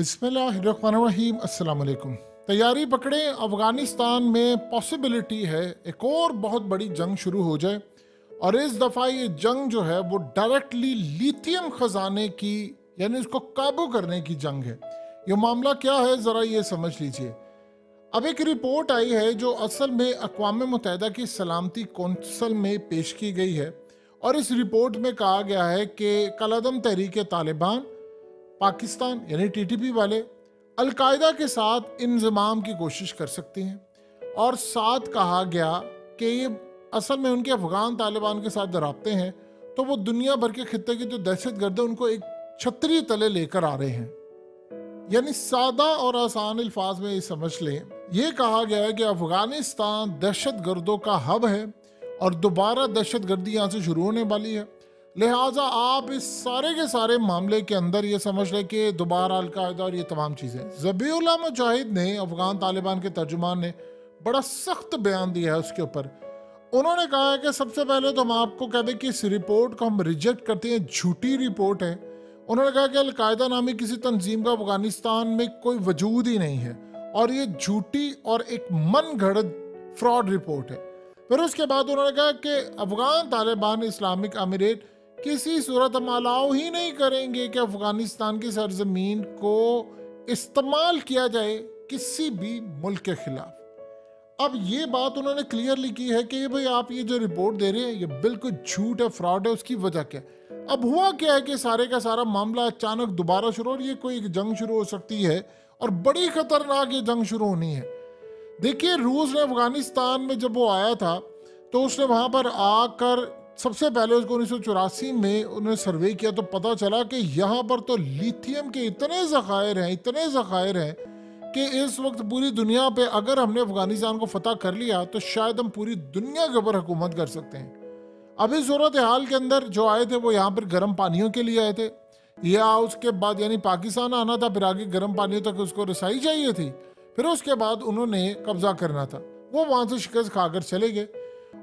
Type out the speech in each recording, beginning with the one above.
बिस्मिल्लाहिर्रहमानिर्रहीम। अस्सलाम वालेकुम। तैयारी पकड़े, अफ़गानिस्तान में पॉसिबिलिटी है एक और बहुत बड़ी जंग शुरू हो जाए। और इस दफ़ा ये जंग जो है वो डायरेक्टली लिथियम ख़जाने की यानी उसको काबू करने की जंग है। ये मामला क्या है ज़रा ये समझ लीजिए। अब एक रिपोर्ट आई है जो असल में अक़वाम मुत्तहिदा की सलामती कौंसल में पेश की गई है। और इस रिपोर्ट में कहा गया है कि कलअदम तहरीक तालिबान पाकिस्तान यानी टीटीपी वाले अलकायदा के साथ इंजमाम की कोशिश कर सकते हैं। और साथ कहा गया कि ये असल में उनके अफगान तालिबान के साथ राब्ते हैं, तो वो दुनिया भर के खित्ते की जो दहशतगर्द है उनको एक छतरी तले लेकर आ रहे हैं। यानी सादा और आसान अल्फाज में ये समझ लें, ये कहा गया है कि अफगानिस्तान दहशतगर्दों का हब है और दोबारा दहशतगर्दी यहाँ से शुरू होने वाली है। लिहाजा आप इस सारे के सारे मामले के अंदर ये समझ लें कि दोबारा अलकायदा और ये तमाम चीज़ें। ज़बीउल्लाह मुजाहिद ने, अफगान तालिबान के तर्जुमान ने, बड़ा सख्त बयान दिया है उसके ऊपर। उन्होंने कहा है कि सबसे पहले तो हम आपको कह दें कि इस रिपोर्ट को हम रिजेक्ट करते हैं, झूठी रिपोर्ट है। उन्होंने कहा कि अलकायदा नामी किसी तंजीम का अफगानिस्तान में कोई वजूद ही नहीं है और ये झूठी और एक मन घड़त फ्रॉड रिपोर्ट है। फिर उसके बाद उन्होंने कहा कि अफगान तालिबान इस्लामिक अमीरेट किसी सूरत अलाउ ही नहीं करेंगे कि अफगानिस्तान की सरजमीन को इस्तेमाल किया जाए किसी भी मुल्क के खिलाफ। अब ये बात उन्होंने क्लियरली की है कि भाई आप ये जो रिपोर्ट दे रहे हैं ये बिल्कुल झूठ है, फ्रॉड है। उसकी वजह क्या है? अब हुआ क्या है कि सारे का सारा मामला अचानक दोबारा शुरू, और ये कोई एक जंग शुरू हो सकती है और बड़ी खतरनाक ये जंग शुरू होनी है। देखिए, रूस ने अफगानिस्तान में जब वो आया था तो उसने वहाँ पर आकर सबसे पहले उसको 1984 में उन्होंने सर्वे किया तो पता चला कि यहाँ पर तो लिथियम के इतने ज़खायर हैं कि इस वक्त पूरी दुनिया पे अगर हमने अफगानिस्तान को फतह कर लिया तो शायद हम पूरी दुनिया के ऊपर हुकूमत कर सकते हैं। अभी सूरत हाल के अंदर जो आए थे वो यहाँ पर गर्म पानियों के लिए आए थे, या उसके बाद यानी पाकिस्तान आना था, फिर आगे गर्म पानियों तक उसको रसाई चाहिए थी, फिर उसके बाद उन्होंने कब्जा करना था। वो वहाँ से शिकस्त खाकर चले गए।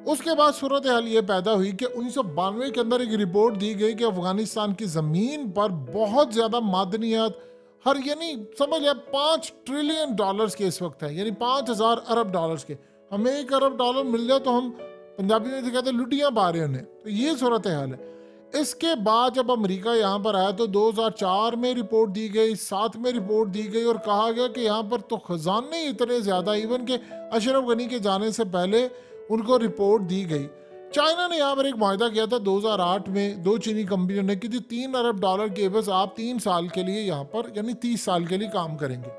उसके बाद सूरत हाल ये पैदा हुई कि 1992 के अंदर एक रिपोर्ट दी गई कि अफगानिस्तान की ज़मीन पर बहुत ज़्यादा मादनियात, हर यानी समझ लिया 5 ट्रिलियन डॉलर्स के इस वक्त है, यानी 5000 अरब डॉलर्स के। हमें 1 अरब डॉलर मिल जाए तो हम पंजाबी में कहते हैं लुटियाँ पा रहे उन्हें। तो ये सूरत हाल है। इसके बाद जब अमेरिका यहाँ पर आया तो 2004 में रिपोर्ट दी गई, 7 में रिपोर्ट दी गई और कहा गया कि यहाँ पर तो खजाने इतने ज़्यादा, इवन के अशरफ गनी के जाने से पहले उनको रिपोर्ट दी गई। चाइना ने यहाँ पर एक मुआहदा किया था 2008 में, 2 चीनी कंपनियों ने कि 3 अरब डॉलर के बस आप 3 साल के लिए यहाँ पर यानी 30 साल के लिए काम करेंगे।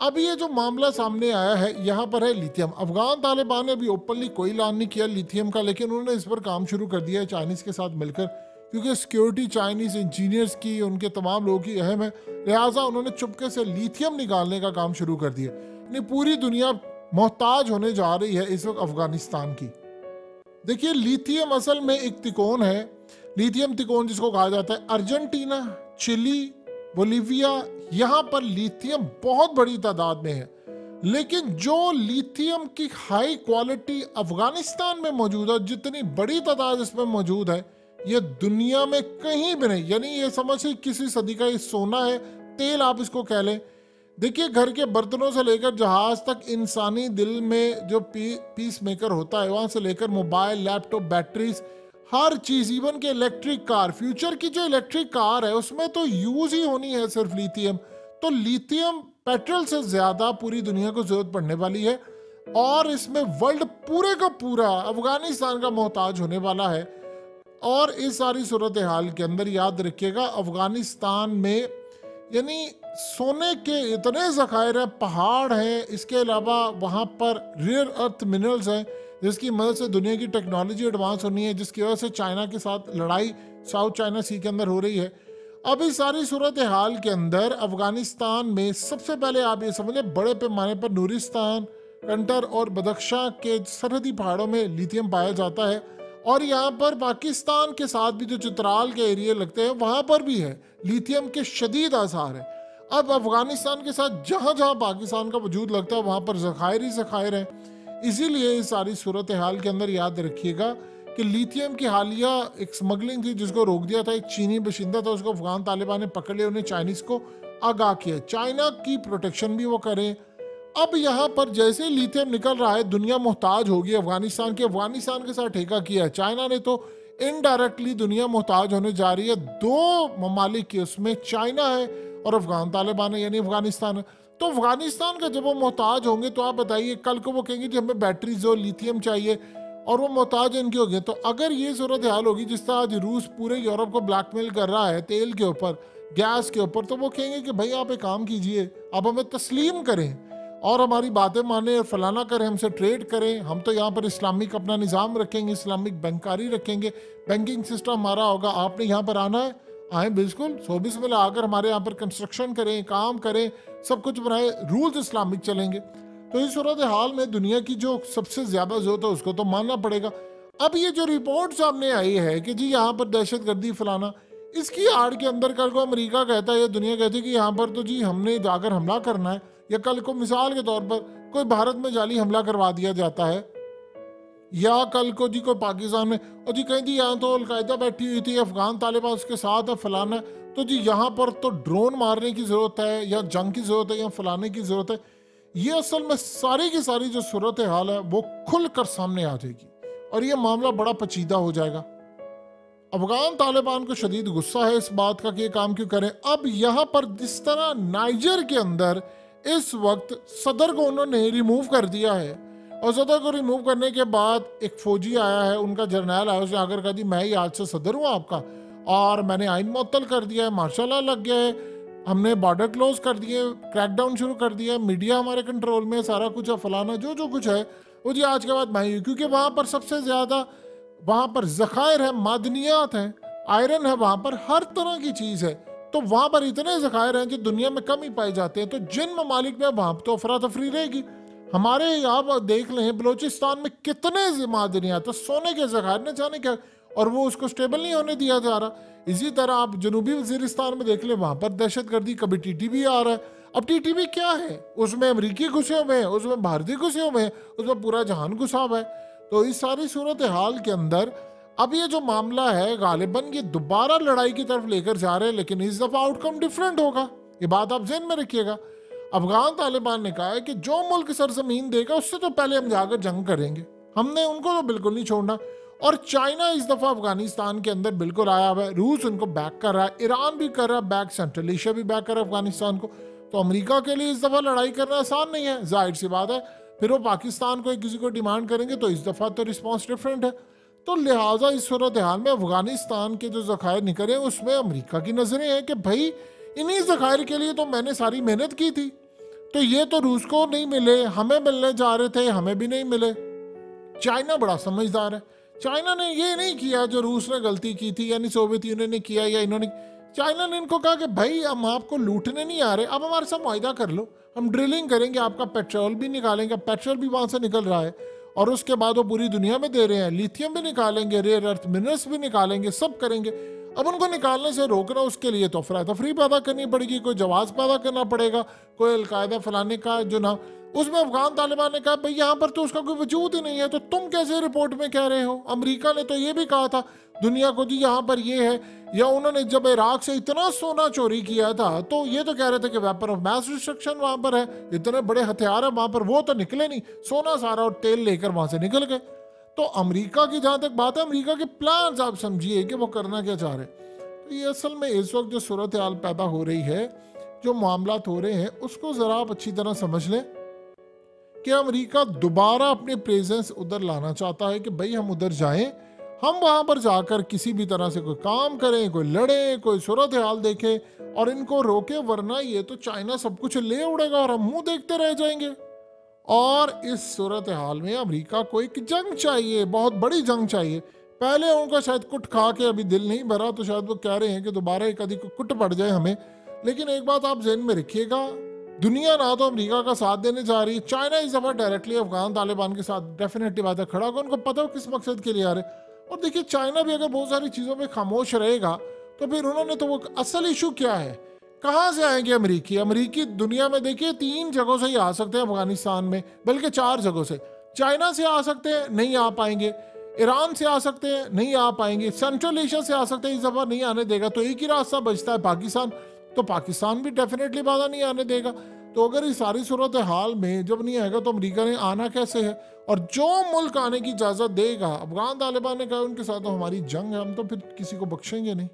अब ये जो मामला सामने आया है यहाँ पर है लिथियम। अफगान तालिबान ने अभी ओपनली कोई ऐलान नहीं किया लिथियम का, लेकिन उन्होंने इस पर काम शुरू कर दिया है चाइनीज़ के साथ मिलकर, क्योंकि सिक्योरिटी चाइनीज़ इंजीनियर्स की, उनके तमाम लोगों की अहम है। लिहाजा उन्होंने चुपके से लिथियम निकालने का काम शुरू कर दिया। यानी पूरी दुनिया मोहताज होने जा रही है इस वक्त अफगानिस्तान की। देखिए, लिथियम असल में एक तिकोन है, लिथियम तिकोन जिसको कहा जाता है। अर्जेंटीना, चिली, बोलीविया, यहाँ पर लिथियम बहुत बड़ी तादाद में है, लेकिन जो लिथियम की हाई क्वालिटी अफगानिस्तान में मौजूद है, जितनी बड़ी तादाद इसमें मौजूद है, ये दुनिया में कहीं भी नहीं। यानी ये समझिए किसी सदी का ये सोना है, तेल आप इसको कह लें। देखिए, घर के बर्तनों से लेकर जहाज तक, इंसानी दिल में जो पीस मेकर होता है, वहाँ से लेकर मोबाइल, लैपटॉप, बैटरीज, हर चीज़, इवन के इलेक्ट्रिक कार, फ्यूचर की जो इलेक्ट्रिक कार है उसमें तो यूज़ ही होनी है सिर्फ लिथियम। तो लिथियम पेट्रोल से ज़्यादा पूरी दुनिया को ज़रूरत पड़ने वाली है और इसमें वर्ल्ड पूरे का पूरा अफगानिस्तान का मोहताज होने वाला है। और इस सारी सूरत हाल के अंदर याद रखिएगा, अफगानिस्तान में यानी सोने के इतने ज़खायर हैं, पहाड़ हैं, इसके अलावा वहाँ पर रेयर अर्थ मिनरल्स हैं जिसकी मदद से दुनिया की टेक्नोलॉजी एडवांस होनी है, जिसकी वजह से चाइना के साथ लड़ाई साउथ चाइना सी के अंदर हो रही है। अब इस सारी सूरत हाल के अंदर अफगानिस्तान में सबसे पहले आप ये समझें, बड़े पैमाने पर नूरिस्तान, कंटर और बदख्शां के सरहदी पहाड़ों में लिथियम पाया जाता है। और यहाँ पर पाकिस्तान के साथ भी जो चित्राल के एरिया लगते हैं वहाँ पर भी है, लिथियम के शदीद आसार है। अब अफगानिस्तान के साथ जहाँ जहाँ पाकिस्तान का वजूद लगता है वहाँ पर ज़खायर ही ज़खायर हैं। इसीलिए इस सारी सूरत हाल के अंदर याद रखिएगा कि लिथियम की हालिया एक स्मगलिंग थी जिसको रोक दिया था। एक चीनी बशिंदा था, उसको अफगान तालिबान ने पकड़ लिया, उन्हें चाइनीज़ को, आगाह किया, चाइना की प्रोटेक्शन भी वो करें। अब यहाँ पर जैसे लिथियम निकल रहा है, दुनिया मोहताज होगी अफगानिस्तान के। अफगानिस्तान के साथ ठेका किया है चाइना ने, तो इनडायरेक्टली दुनिया मोहताज होने जा रही है। दो ममालिक की, उसमें चाइना है और अफगान तालिबान है, यानी अफगानिस्तान है। तो अफगानिस्तान का जब वो मोहताज होंगे तो आप बताइए, कल को वो कहेंगे कि हमें बैटरीज और लिथियम चाहिए, और वो मोहताज इनके हो गए। तो अगर ये सूरत हाल होगी जिस तरह आज रूस पूरे यूरोप को ब्लैकमेल कर रहा है तेल के ऊपर, गैस के ऊपर, तो वो कहेंगे कि भाई आप एक काम कीजिए, आप हमें तस्लीम करें और हमारी बातें माने और फलाना करें, हमसे ट्रेड करें। हम तो यहाँ पर इस्लामिक अपना निज़ाम रखेंगे, इस्लामिक बैंकारी रखेंगे, बैंकिंग सिस्टम हमारा होगा। आपने यहाँ पर आना है, आए बिल्कुल, 24 में आकर हमारे यहाँ पर कंस्ट्रक्शन करें, काम करें, सब कुछ बनाए, रूल्स इस्लामिक चलेंगे। तो इस सूरत हाल में दुनिया की जो सबसे ज़्यादा ज़रूरत है उसको तो मानना पड़ेगा। अब ये जो रिपोर्ट सामने आई है कि जी यहाँ पर दहशत गर्दी फलाना, इसकी आड़ के अंदर कल को अमेरिका कहता है या दुनिया कहती है कि यहाँ पर तो जी हमने जाकर हमला करना है, या कल को मिसाल के तौर पर कोई भारत में जाली हमला करवा दिया जाता है, या कल को जी कोई पाकिस्तान में, और जी कहीं जी यहाँ तो अलकायदा बैठी हुई थी, अफगान तालिबान उसके साथ है, फलाना है, तो जी यहाँ पर तो ड्रोन मारने की ज़रूरत है, या जंग की ज़रूरत है, या फलाने की ज़रूरत है। ये असल में सारी की सारी जो सूरत हाल है वो खुल कर सामने आ जाएगी और ये मामला बड़ा पेचीदा हो जाएगा। अफगान तालिबान को शदीद गुस्सा है इस बात का कि ये काम क्यों करें। अब यहाँ पर जिस तरह नाइजर के अंदर इस वक्त सदर को उन्होंने रिमूव कर दिया है, और सदर को रिमूव करने के बाद एक फौजी आया है, उनका जर्नैल आया, उसने आकर कहा दी मैं ही आज से सदर हूँ आपका, और मैंने आइन मुअत्तल कर दिया है, मार्शल लॉ लग गया है, हमने बॉर्डर क्लोज कर दिए, क्रैकडाउन शुरू कर दिया, मीडिया हमारे कंट्रोल में, सारा कुछ है, फलाना जो जो कुछ है वो जी आज के बाद मैं ही, क्योंकि वहाँ पर सबसे ज़्यादा वहाँ पर ज़खायर है, मादनियात हैं, आयरन है, वहाँ पर हर तरह की चीज़ है। तो वहाँ पर इतने ज़खायर हैं जो दुनिया में कम ही पाए जाते हैं। तो जिन ममालिक में वहाँ तो अफरा तफरी रहेगी। हमारे यहाँ देख लें बलोचिस्तान में कितने मादनियात है, सोने के ज़खायर न जाने क्या, और वो उसको स्टेबल नहीं होने दिया जा रहा। इसी तरह आप जनूबी वजीरिस्तान में देख लें, वहाँ पर दहशतगर्दी, कभी टीटीबी आ रहा है। अब टीटीबी क्या है, उसमें अमरीकी घुसे हुए हैं, उसमें भारतीय घुसे हुए हैं, उसमें पूरा जहान घुसा हुआ है। तो इस सारी सूरत हाल के अंदर अब ये जो मामला है गालिबन ये दोबारा लड़ाई की तरफ लेकर जा रहे हैं, लेकिन इस दफ़ा आउटकम डिफरेंट होगा। ये बात आप जहन में रखिएगा। अफगान तालिबान ने कहा है कि जो मुल्क सरजमीन देगा उससे तो पहले हम जाकर जंग करेंगे, हमने उनको तो बिल्कुल नहीं छोड़ना। और चाइना इस दफ़ा अफगानिस्तान के अंदर बिल्कुल आया हुआ है, रूस उनको बैक कर रहा है, ईरान भी कर रहा है बैक, सेंट्रल एशिया भी बैक कर रहा है अफगानिस्तान को। तो अमेरिका के लिए इस दफ़ा लड़ाई करना आसान नहीं है, जाहिर सी बात है। फिर वो पाकिस्तान को किसी को डिमांड करेंगे तो इस दफ़ा तो रिस्पॉन्स डिफरेंट है। तो लिहाजा इस सूरत हाल में अफगानिस्तान के जो ज़खायर निकले उसमें अमेरिका की नज़रें हैं कि भाई इन्हीं ज़खायर के लिए तो मैंने सारी मेहनत की थी, तो ये तो रूस को नहीं मिले, हमें मिलने जा रहे थे, हमें भी नहीं मिले। चाइना बड़ा समझदार है, चाइना ने ये नहीं किया जो रूस ने गलती की थी, यानी सोवियत यूनियन ने किया या इन्होंने। चाइना ने इनको कहा कि भाई हम आपको लूटने नहीं आ रहे, अब हमारे साथ मुआहिदा कर लो, हम ड्रिलिंग करेंगे, आपका पेट्रोल भी निकालेंगे, पेट्रोल भी वहाँ से निकल रहा है, और उसके बाद वो पूरी दुनिया में दे रहे हैं, लिथियम भी निकालेंगे, रेयर अर्थ मिनरल्स भी निकालेंगे, सब करेंगे। अब उनको निकालने से रोकना, उसके लिए तो अफरा तफरी पैदा करनी पड़ेगी, कोई जवाब पैदा करना पड़ेगा, कोई अलकायदा फलाने का जो ना। उसमें अफगान तालिबान ने कहा भाई यहाँ पर तो उसका कोई वजूद ही नहीं है, तो तुम कैसे रिपोर्ट में कह रहे हो। अमेरिका ने तो ये भी कहा था दुनिया को जी यहाँ पर ये है, या उन्होंने जब इराक से इतना सोना चोरी किया था तो ये तो कह रहे थे कि वेपन ऑफ मैस डिस्ट्रक्शन वहाँ पर है, इतने बड़े हथियार है वहाँ पर, वो तो निकले नहीं, सोना सारा और तेल लेकर वहाँ से निकल गए। तो अमेरिका की जहाँ तक बात है, अमेरिका के प्लान आप समझिए कि वो करना क्या चाह रहे। तो ये असल में इस वक्त जो सूरत हाल पैदा हो रही है, जो मामलात हो रहे हैं, उसको ज़रा आप अच्छी तरह समझ लें कि अमेरिका दोबारा अपने प्रेजेंस उधर लाना चाहता है कि भाई हम उधर जाएं, हम वहाँ पर जाकर किसी भी तरह से कोई काम करें, कोई लड़े, कोई सूरत हाल देखें और इनको रोके, वरना ये तो चाइना सब कुछ ले उड़ेगा और हम मुंह देखते रह जाएंगे। और इस सूरत हाल में अमेरिका को एक जंग चाहिए, बहुत बड़ी जंग चाहिए। पहले उनका शायद कुट खा के अभी दिल नहीं भरा, तो शायद वो कह रहे हैं कि दोबारा एक आदि को कुट पड़ जाए हमें। लेकिन एक बात आप जहन में रखिएगा, दुनिया ना तो अमेरिका का साथ देने जा रही है, चाइना इस दफ़ा डायरेक्टली अफगान तालिबान के साथ डेफिनेटली बात है खड़ा होगा, उनको पता हो किस मकसद के लिए आ रहे। और देखिए चाइना भी अगर बहुत सारी चीज़ों में खामोश रहेगा तो फिर उन्होंने तो वो असल इशू क्या है, कहाँ से आएंगे अमेरिकी। अमेरिकी दुनिया में देखिए 3 जगहों से ही आ सकते हैं अफगानिस्तान में, बल्कि 4 जगहों से। चाइना से आ सकते हैं, नहीं आ पाएंगे, ईरान से आ सकते हैं, नहीं आ पाएंगे, सेंट्रल एशिया से आ सकते हैं, इस दफ़ा नहीं आने देगा। तो एक ही रास्ता बचता है पाकिस्तान, तो पाकिस्तान भी डेफिनेटली बाधा नहीं आने देगा। तो अगर इस सारी सूरत हाल में जब नहीं आएगा तो अमेरिका ने आना कैसे है? और जो मुल्क आने की इजाज़त देगा, अफगान तालिबान ने कहा उनके साथ तो हमारी जंग है, हम तो फिर किसी को बख्शेंगे नहीं।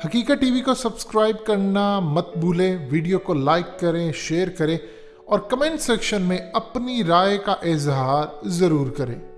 हकीकत टीवी को सब्सक्राइब करना मत भूलें, वीडियो को लाइक करें, शेयर करें और कमेंट सेक्शन में अपनी राय का इजहार ज़रूर करें।